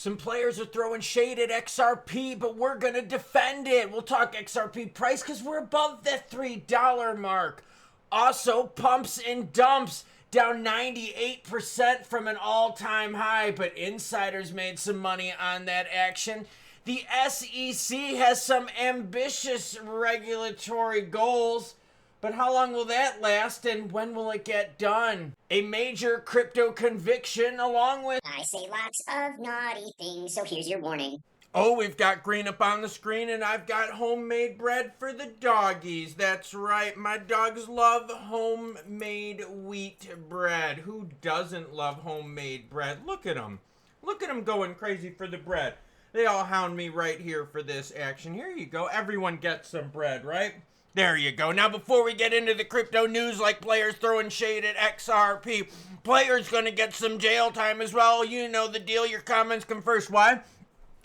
Some players are throwing shade at XRP, but we're going to defend it. We'll talk XRP price because we're above that $3 mark. Also, pumps and dumps down 98% from an all-time high, but insiders made some money on that action. The SEC has some ambitious regulatory goals, but how long will that last and when will it get done? A major crypto conviction along with... I say lots of naughty things, so here's your warning. Oh, we've got green up on the screen and I've got homemade bread for the doggies. That's right, my dogs love homemade wheat bread. Who doesn't love homemade bread? Look at them. Look at them going crazy for the bread. They all hound me right here for this action. Here you go. Everyone gets some bread, right? There you go. Now, before we get into the crypto news, like players throwing shade at XRP, players gonna get some jail time as well. You know the deal. Your comments come first. Why?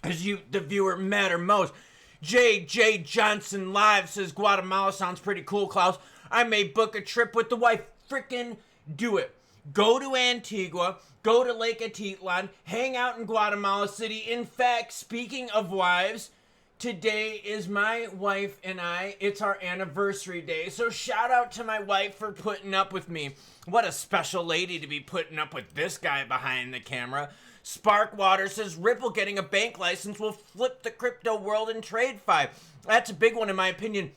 Because you, the viewer, matter most. J.J. Johnson Live says, Guatemala sounds pretty cool, Klaus. I may book a trip with the wife. Frickin' do it. Go to Antigua, go to Lake Atitlan, hang out in Guatemala City. In fact, speaking of wives, today is my wife and I. It's our anniversary day. So shout out to my wife for putting up with me. What a special lady to be putting up with this guy behind the camera. Sparkwater says Ripple getting a bank license will flip the crypto world in TradeFi. That's a big one in my opinion.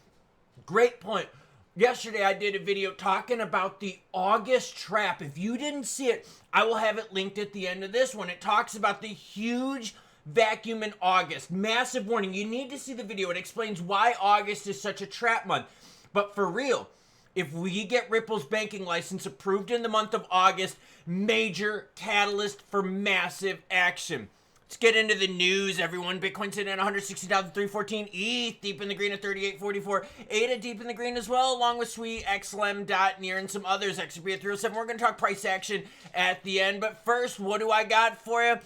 Great point. Yesterday I did a video talking about the August trap. If you didn't see it, I will have it linked at the end of this one. It talks about the huge vacuum in August. Massive warning. You need to see the video. It explains why August is such a trap month. But for real, if we get Ripple's banking license approved in the month of August, major catalyst for massive action. Let's get into the news, everyone. Bitcoin sitting at 160,314. ETH deep in the green at 38.44. ADA deep in the green as well, along with Sweet, XLM, Near, and some others. XRP at 307. We're going to talk price action at the end. But first, what do I got for you?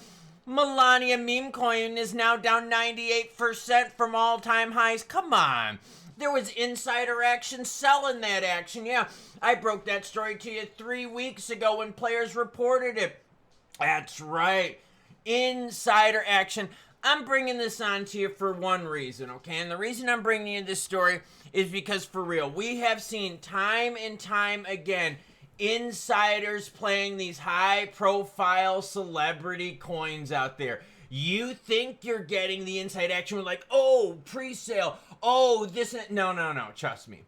Melania memecoin is now down 98% from all-time highs. Come on. There was insider action selling that action. Yeah, I broke that story to you 3 weeks ago when players reported it. That's right. Insider action. I'm bringing this on to you for one reason, okay? And the reason I'm bringing you this story is because, for real, we have seen time and time again insiders playing these high-profile celebrity coins out there. You think you're getting the inside action with like, oh, pre-sale, oh, this, no, trust me.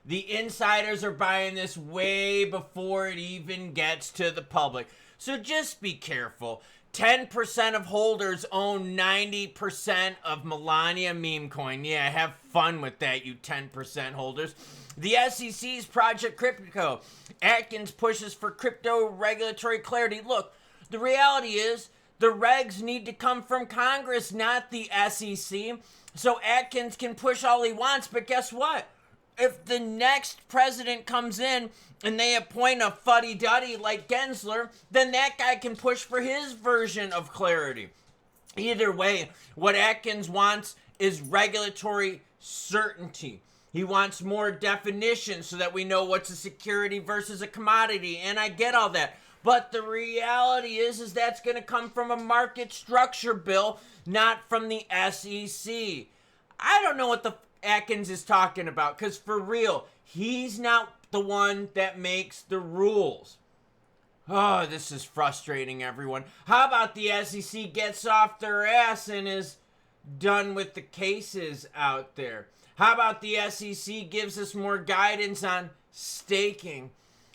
The insiders are buying this way before it even gets to the public. So just be careful. 10% of holders own 90% of Melania memecoin. Yeah, have fun with that, you 10% holders. The SEC's Project Crypto. Atkins pushes for crypto regulatory clarity. Look, the reality is the regs need to come from Congress, not the SEC. So Atkins can push all he wants, but guess what? If the next president comes in and they appoint a fuddy-duddy like Gensler, then that guy can push for his version of clarity. Either way, what Atkins wants is regulatory certainty. He wants more definition so that we know what's a security versus a commodity, and I get all that. But the reality is that's going to come from a market structure bill, not from the SEC. I don't know what the Atkins is talking about, because for real, he's not the one that makes the rules. Oh, this is frustrating, everyone. How about the SEC gets off their ass and is done with the cases out there? How about the SEC gives us more guidance on staking?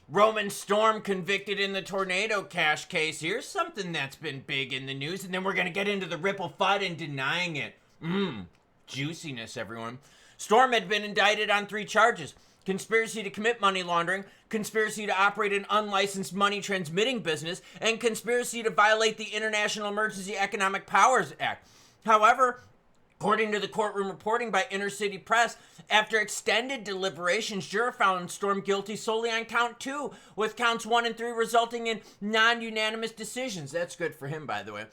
Roman Storm convicted in the Tornado Cash case. Here's something that's been big in the news, and then we're going to get into the Ripple FUD and denying it. Juiciness, everyone. Storm had been indicted on 3 charges. Conspiracy to commit money laundering, conspiracy to operate an unlicensed money transmitting business, and conspiracy to violate the International Emergency Economic Powers Act. However, according to the courtroom reporting by Inner City Press, after extended deliberations, juror found Storm guilty solely on count 2, with counts 1 and 3 resulting in non-unanimous decisions. That's good for him, by the way.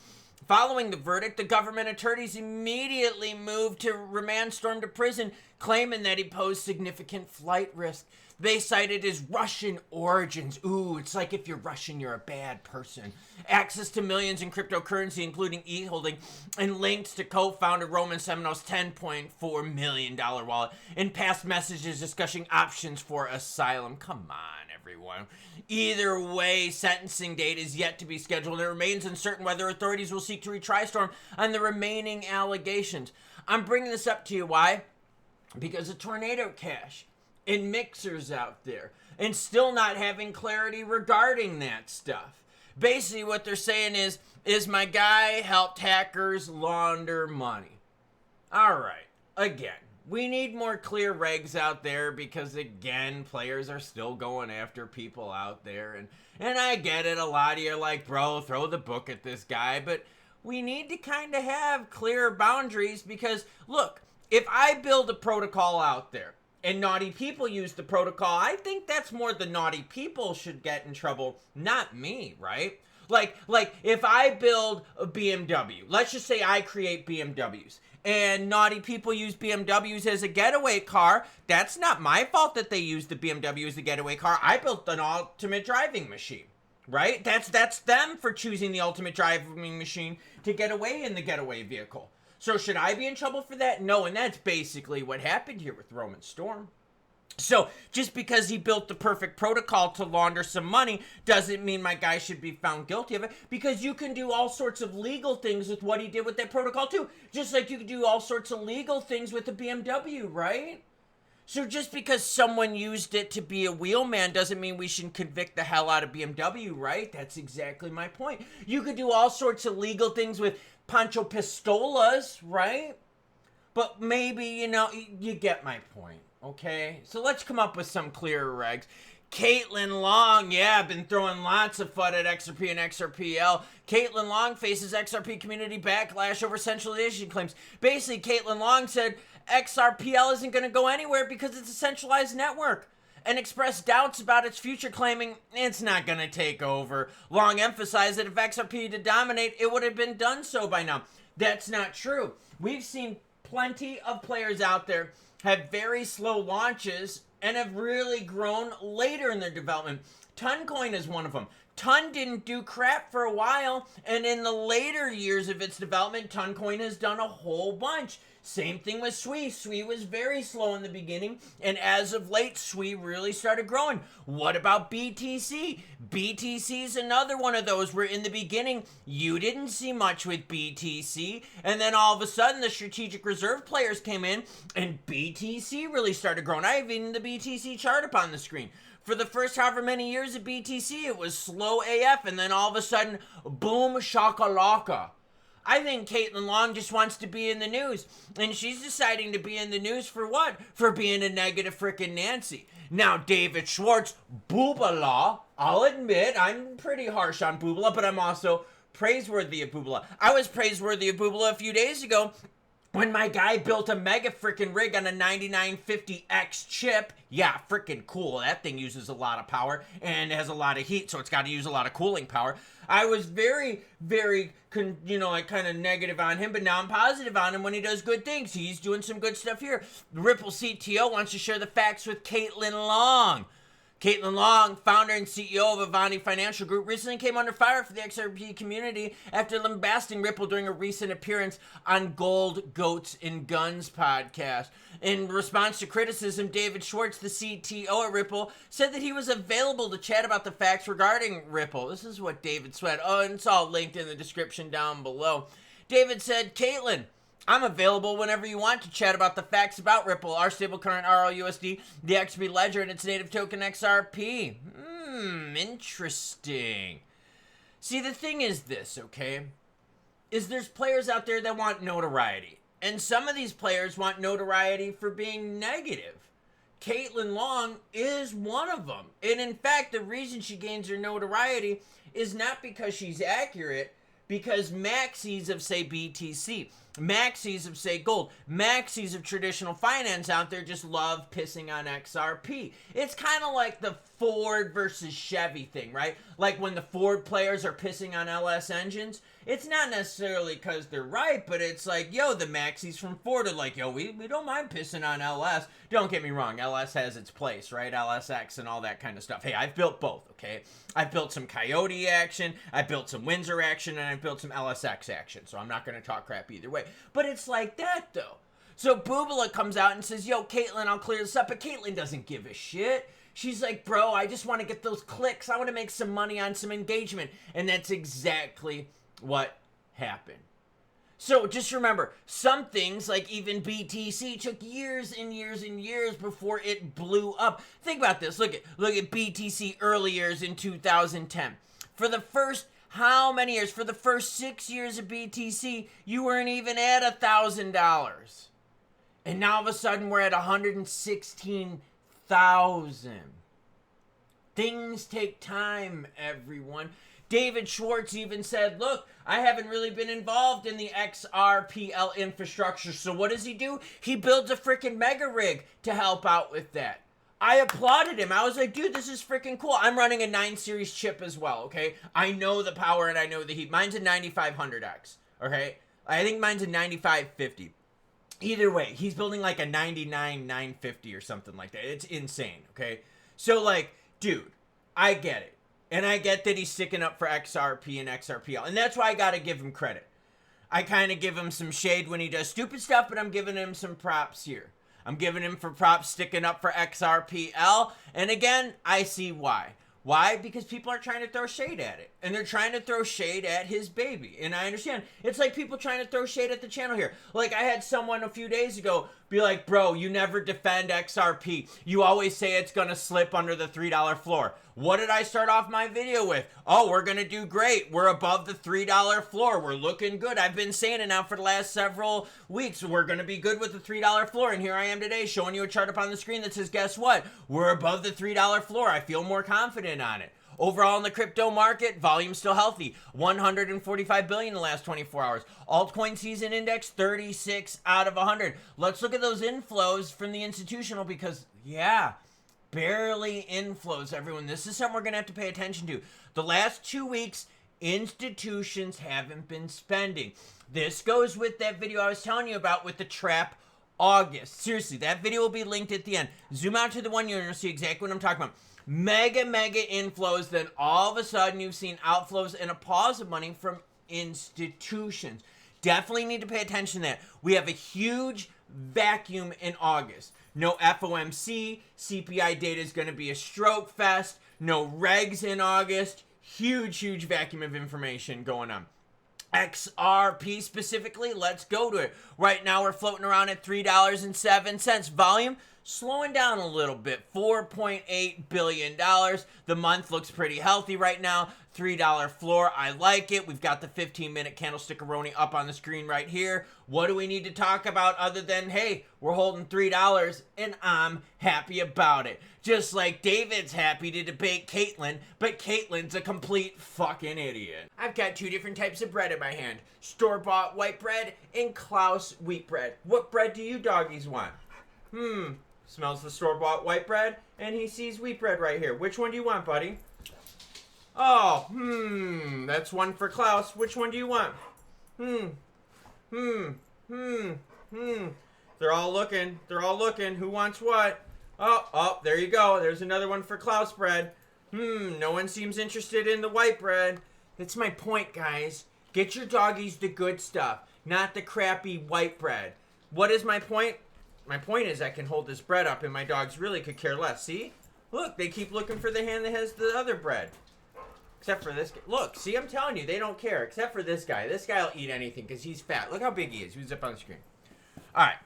Following the verdict, the government attorneys immediately moved to remand Storm to prison claiming that he posed significant flight risk. They cited his Russian origins. Ooh, it's like if you're Russian, you're a bad person. Access to millions in cryptocurrency, including e-holding, and links to co-founder Roman Semeno's $10.4 million wallet, and past messages discussing options for asylum. Come on, everyone. Either way, sentencing date is yet to be scheduled. It remains uncertain whether authorities will seek to retry Storm on the remaining allegations. I'm bringing this up to you. Why? Because of Tornado Cash and mixers out there and still not having clarity regarding that stuff. Basically what they're saying is my guy helped hackers launder money. All right, again, we need more clear regs out there because, again, players are still going after people out there. And I get it, a lot of you are like, bro, throw the book at this guy. But we need to kind of have clear boundaries because, look, if I build a protocol out there and naughty people use the protocol, I think that's more the naughty people should get in trouble, not me, right? Like if I build a BMW, let's just say I create BMWs, and naughty people use BMWs as a getaway car, that's not my fault that they use the BMW as a getaway car. I built an ultimate driving machine, right? That's them for choosing the ultimate driving machine to get away in the getaway vehicle. So should I be in trouble for that? No, and that's basically what happened here with Roman Storm. So just because he built the perfect protocol to launder some money doesn't mean my guy should be found guilty of it, because you can do all sorts of legal things with what he did with that protocol too. Just like you can do all sorts of legal things with the BMW, right? So just because someone used it to be a wheelman doesn't mean we should convict the hell out of BMW, right? That's exactly my point. You could do all sorts of legal things with Pancho Pistolas, right? But maybe, you get my point, okay? So let's come up with some clearer regs. Caitlin Long, yeah, been throwing lots of FUD at XRP and XRPL. Caitlin Long faces XRP community backlash over centralization claims. Basically, Caitlin Long said XRPL isn't going to go anywhere because it's a centralized network, and expressed doubts about its future, claiming it's not going to take over. Long emphasized that if XRP to dominate, it would have been done so by now. That's not true. We've seen plenty of players out there have very slow launches and have really grown later in their development. Toncoin is one of them. Ton didn't do crap for a while, and in the later years of its development, Toncoin has done a whole bunch. Same thing with Sui. Sui was very slow in the beginning, and as of late, Sui really started growing. What about BTC? BTC is another one of those where in the beginning, you didn't see much with BTC, and then all of a sudden, the strategic reserve players came in, and BTC really started growing. I have even the BTC chart up on the screen. For the first however many years of BTC, it was slow AF, and then all of a sudden, boom, shakalaka. I think Caitlin Long just wants to be in the news, and she's deciding to be in the news for what? For being a negative frickin' Nancy. Now, David Schwartz, Boobala, I'll admit, I'm pretty harsh on Boobala, but I'm also praiseworthy of Boobala. I was praiseworthy of Boobala a few days ago when my guy built a mega frickin' rig on a 9950X chip. Yeah, frickin' cool. That thing uses a lot of power and has a lot of heat, so it's got to use a lot of cooling power. I was very, very, kind of negative on him, but now I'm positive on him when he does good things. He's doing some good stuff here. The Ripple CTO wants to share the facts with Caitlin Long. Caitlin Long, founder and CEO of Avanti Financial Group, recently came under fire for the XRP community after lambasting Ripple during a recent appearance on Gold, Goats, and Guns podcast. In response to criticism, David Schwartz, the CTO at Ripple, said that he was available to chat about the facts regarding Ripple. This is what David said. Oh, and it's all linked in the description down below. David said, Caitlin, I'm available whenever you want to chat about the facts about Ripple, our stablecoin RLUSD, the XRP ledger, and its native token XRP. Interesting. See, the thing is this, okay, is there's players out there that want notoriety, and some of these players want notoriety for being negative. Caitlin Long is one of them. And in fact, the reason she gains her notoriety is not because she's accurate, because maxis of, say, BTC, maxis of, say, gold, maxis of traditional finance out there just love pissing on XRP. It's kind of like the Ford versus Chevy thing, right? Like when the Ford players are pissing on LS engines, it's not necessarily because they're right, but it's like, yo, the maxis from Ford are like, yo, we don't mind pissing on LS. Don't get me wrong, LS has its place, right? LSX and all that kind of stuff. Hey, I've built both, okay? I've built some Coyote action, I built some Windsor action, and I built some LSX action, so I'm not going to talk crap either way. But it's like that, though. So Boobala comes out and says, yo, Caitlyn, I'll clear this up, but Caitlyn doesn't give a shit. She's like, bro, I just want to get those clicks. I want to make some money on some engagement. And that's exactly what happened. So just remember, some things, like even BTC, took years and years and years before it blew up. Think about this. Look at BTC early years in 2010. For the first, how many years? For the first 6 years of BTC, you weren't even at $1,000. And now all of a sudden we're at 116,000. Things take time, everyone. David Schwartz even said, look, I haven't really been involved in the XRPL infrastructure. So what does he do? He builds a freaking mega rig to help out with that. I applauded him. I was like, dude, this is freaking cool. I'm running a 9 series chip as well, okay? I know the power and I know the heat. Mine's a 9500X, okay? I think mine's a 9550. Either way, he's building like a 99950 or something like that. It's insane, okay? So like, dude, I get it. And I get that he's sticking up for XRP and XRPL. And that's why I gotta give him credit. I kind of give him some shade when he does stupid stuff, but I'm giving him some props here. I'm giving him for props sticking up for XRPL. And again, I see why. Why? Because people are trying to throw shade at it. And they're trying to throw shade at his baby. And I understand. It's like people trying to throw shade at the channel here. Like I had someone a few days ago be like, bro, you never defend XRP. You always say it's going to slip under the $3 floor. What did I start off my video with? Oh, we're going to do great. We're above the $3 floor. We're looking good. I've been saying it now for the last several weeks. We're going to be good with the $3 floor. And here I am today showing you a chart up on the screen that says, guess what? We're above the $3 floor. I feel more confident on it. Overall in the crypto market, volume still healthy. 145 billion in the last 24 hours. Altcoin season index, 36 out of 100. Let's look at those inflows from the institutional because, yeah, barely inflows, everyone. This is something we're going to have to pay attention to. The last 2 weeks, institutions haven't been spending. This goes with that video I was telling you about with the trap August. Seriously, that video will be linked at the end. Zoom out to the one you're going to see exactly what I'm talking about. Mega inflows, then all of a sudden you've seen outflows and a pause of money from institutions. Definitely need to pay attention to that. We have a huge vacuum in August. No FOMC, CPI data is going to be a stroke fest. No regs in August. Huge vacuum of information going on. XRP specifically, let's go to it. Right now we're floating around at $3.07. Volume slowing down a little bit, $4.8 billion. The month looks pretty healthy right now. $3 floor, I like it. We've got the 15-minute candlestick-a-roni up on the screen right here. What do we need to talk about other than, hey, we're holding $3 and I'm happy about it. Just like David's happy to debate Caitlyn, but Caitlyn's a complete fucking idiot. I've got 2 different types of bread in my hand. Store-bought white bread and Klaus wheat bread. What bread do you doggies want? Smells the store-bought white bread, and he sees wheat bread right here. Which one do you want, buddy? Oh, that's one for Klaus. Which one do you want? They're all looking. They're all looking. Who wants what? Oh, there you go. There's another one for Klaus bread. No one seems interested in the white bread. That's my point, guys. Get your doggies the good stuff, not the crappy white bread. What is my point? My point is I can hold this bread up and my dogs really could care less. See? Look, they keep looking for the hand that has the other bread. Except for this guy. Look, see, I'm telling you, they don't care. Except for this guy. This guy will eat anything because he's fat. Look how big he is. He's up on the screen. All right.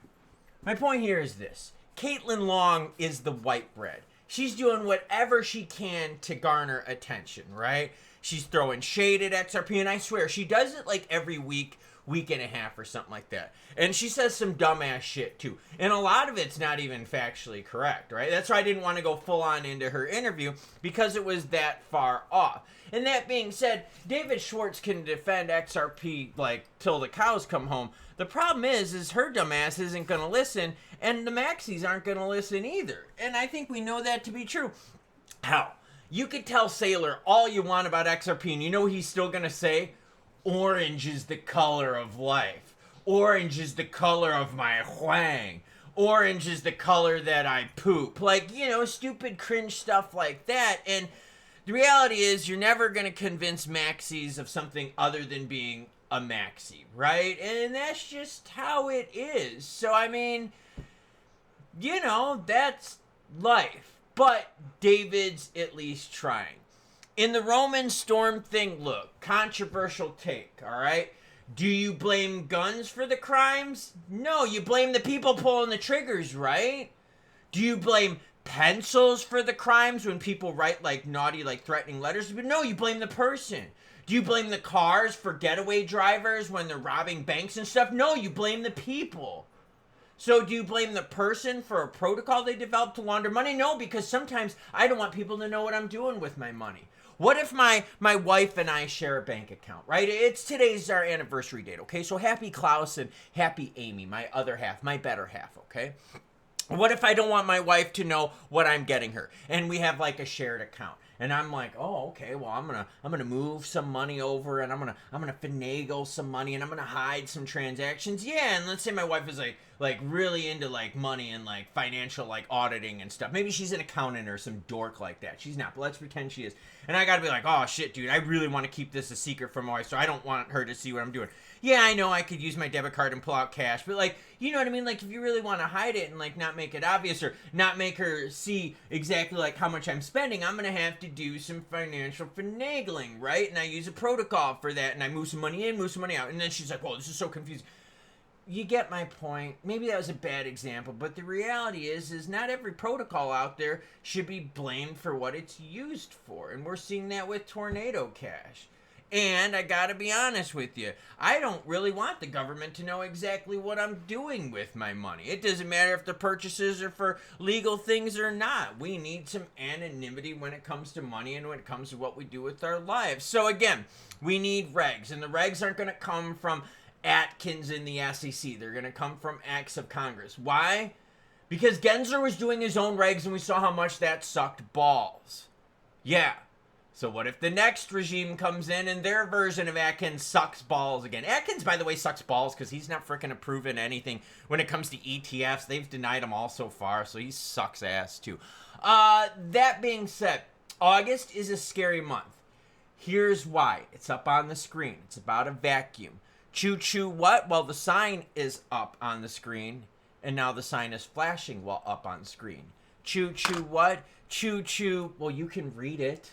My point here is this. Caitlyn Long is the white bread. She's doing whatever she can to garner attention, right? She's throwing shade at XRP, and I swear, she does it like every week and a half or something like that. And she says some dumbass shit too. And a lot of it's not even factually correct, right? That's why I didn't want to go full on into her interview because it was that far off. And that being said, David Schwartz can defend XRP like till the cows come home. The problem is her dumbass isn't going to listen and the maxis aren't going to listen either. And I think we know that to be true. Hell, you could tell Sailor all you want about XRP, and you know what he's still gonna say? Orange is the color of life. Orange is the color of my Huang. Orange is the color that I poop. Like, you know, stupid cringe stuff like that. And the reality is you're never going to convince maxis of something other than being a maxi, right? And that's just how it is. So, I mean, you know, that's life. But David's at least trying. In the Roman storm thing, look, controversial take, all right? Do you blame guns for the crimes? No, you blame the people pulling the triggers, right? Do you blame pencils for the crimes when people write like naughty, like threatening letters? But no, you blame the person. Do you blame the cars for getaway drivers when they're robbing banks and stuff? No, you blame the people. So do you blame the person for a protocol they developed to launder money? No, because sometimes I don't want people to know what I'm doing with my money. What if my wife and I share a bank account, right? Today's our anniversary date, okay? So happy Klaus and happy Amy, my other half, my better half, okay? What if I don't want my wife to know what I'm getting her, and we have like a shared account, and I'm like, oh, okay, well, I'm gonna move some money over, and I'm gonna finagle some money, and I'm gonna hide some transactions, yeah. And let's say my wife is like really into like money and like financial like auditing and stuff. Maybe she's an accountant or some dork like that. She's not, but let's pretend she is. And I gotta be like, oh shit, dude, I really want to keep this a secret from my wife, so I don't want her to see what I'm doing. Yeah, I know I could use my debit card and pull out cash, but like, you know what I mean? Like, if you really want to hide it and like not make it obvious or not make her see exactly like how much I'm spending, I'm gonna have to do some financial finagling, right? And I use a protocol for that, and I move some money in, move some money out, and then she's like, whoa, this is so confusing. You get my point. Maybe that was a bad example, but the reality is not every protocol out there should be blamed for what it's used for, and we're seeing that with Tornado Cash. And I gotta be honest with you, I don't really want the government to know exactly what I'm doing with my money. It doesn't matter if the purchases are for legal things or not. We need some anonymity when it comes to money and when it comes to what we do with our lives. So again, we need regs, and the regs aren't gonna come from Atkins in the SEC. They're gonna come from acts of Congress. Why? Because Gensler was doing his own regs, and we saw how much that sucked balls. Yeah. So what if the next regime comes in and their version of Atkins sucks balls again? Atkins, by the way, sucks balls because he's not freaking approving anything when it comes to ETFs. They've denied him all so far, so he sucks ass too. That being said, August is a scary month. Here's why. It's up on the screen. It's about a vacuum. Choo-choo what? Well, the sign is up on the screen, and now the sign is flashing while up on screen. Choo-choo what? Choo-choo, well, you can read it.